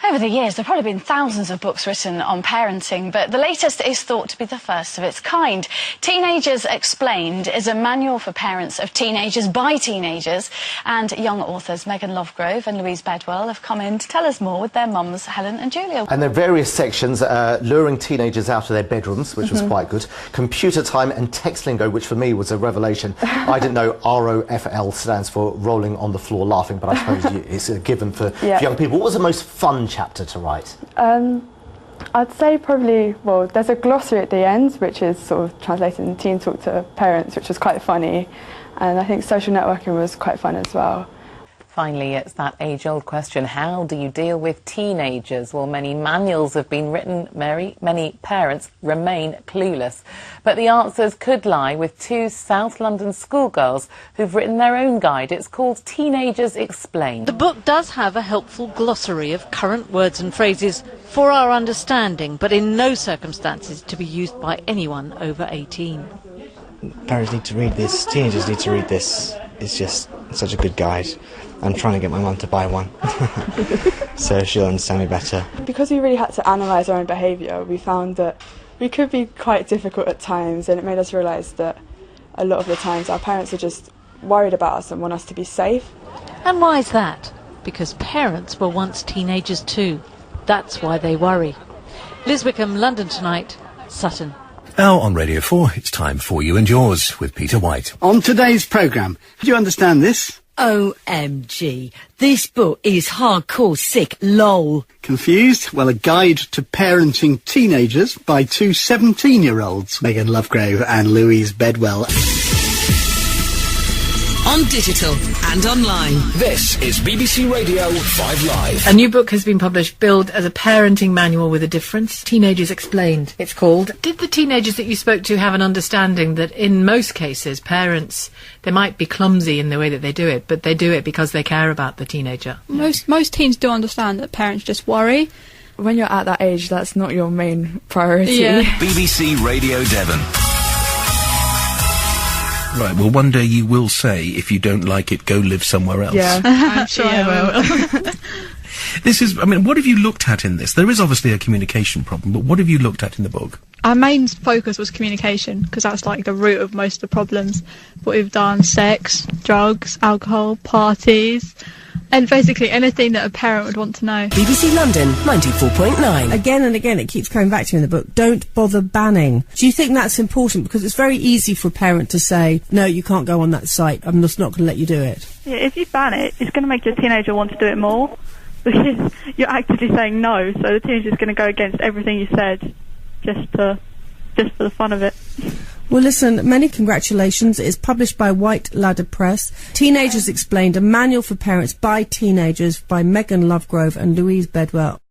Over the years, there have probably been thousands of books written on parenting, but the latest is thought to be the first of its kind. Teenagers Explained is a manual for parents of teenagers by teenagers, and young authors Megan Lovegrove and Louise Bedwell have come in to tell us more with their mums, Helen and Julia. And there are various sections, luring teenagers out of their bedrooms, which was quite good, computer time and text lingo, which for me was a revelation. I didn't know ROFL stands for rolling on the floor laughing, but I suppose it's a given for young people. What was the most fun chapter to write? I'd say probably, well, there's a glossary at the end, which is sort of translating teen talk to parents, which was quite funny, and I think social networking was quite fun as well. Finally, it's that age-old question, how do you deal with teenagers? Well, many manuals have been written, many parents remain clueless. But the answers could lie with two South London schoolgirls who've written their own guide. It's called Teenagers Explained. The book does have a helpful glossary of current words and phrases for our understanding, but in no circumstances to be used by anyone over 18. Parents need to read this, teenagers need to read this. It's just such a good guide. I'm trying to get my mum to buy one, so she'll understand me better. Because we really had to analyse our own behaviour, we found that we could be quite difficult at times, and it made us realise that a lot of the times our parents are just worried about us and want us to be safe. And why is that? Because parents were once teenagers too. That's why they worry. Liz Wickham, London Tonight, Sutton. Now on Radio 4, it's time for You and Yours with Peter White. On today's programme, do you understand this? OMG, this book is hardcore sick, lol. Confused? Well, a guide to parenting teenagers by two 17-year-olds, Megan Lovegrove and Louise Bedwell. On digital and online. This is BBC Radio 5 Live. A new book has been published, billed as a parenting manual with a difference. Teenagers Explained, it's called. Did the teenagers that you spoke to have an understanding that in most cases, parents, they might be clumsy in the way that they do it, but they do it because they care about the teenager? Most teens do understand that parents just worry. When you're at that age, that's not your main priority. Yeah. BBC Radio Devon. Right, well, one day you will say, if you don't like it, go live somewhere else. Yeah, I'm sure I will. This is, I mean, what have you looked at in this? There is obviously a communication problem, but what have you looked at in the book? Our main focus was communication, because that's like the root of most of the problems. What we've done, sex, drugs, alcohol, parties, and basically anything that a parent would want to know. BBC London 94.9. Again and again it keeps coming back to you in the book, don't bother banning. Do you think that's important? Because it's very easy for a parent to say, no, you can't go on that site, I'm just not going to let you do it. Yeah, if you ban it, it's going to make your teenager want to do it more, because you're actively saying no, so the teenager's going to go against everything you said just for the fun of it. Well, listen, many congratulations. It is published by White Ladder Press. Teenagers Explained, a manual for parents by teenagers by Megan Lovegrove and Louise Bedwell.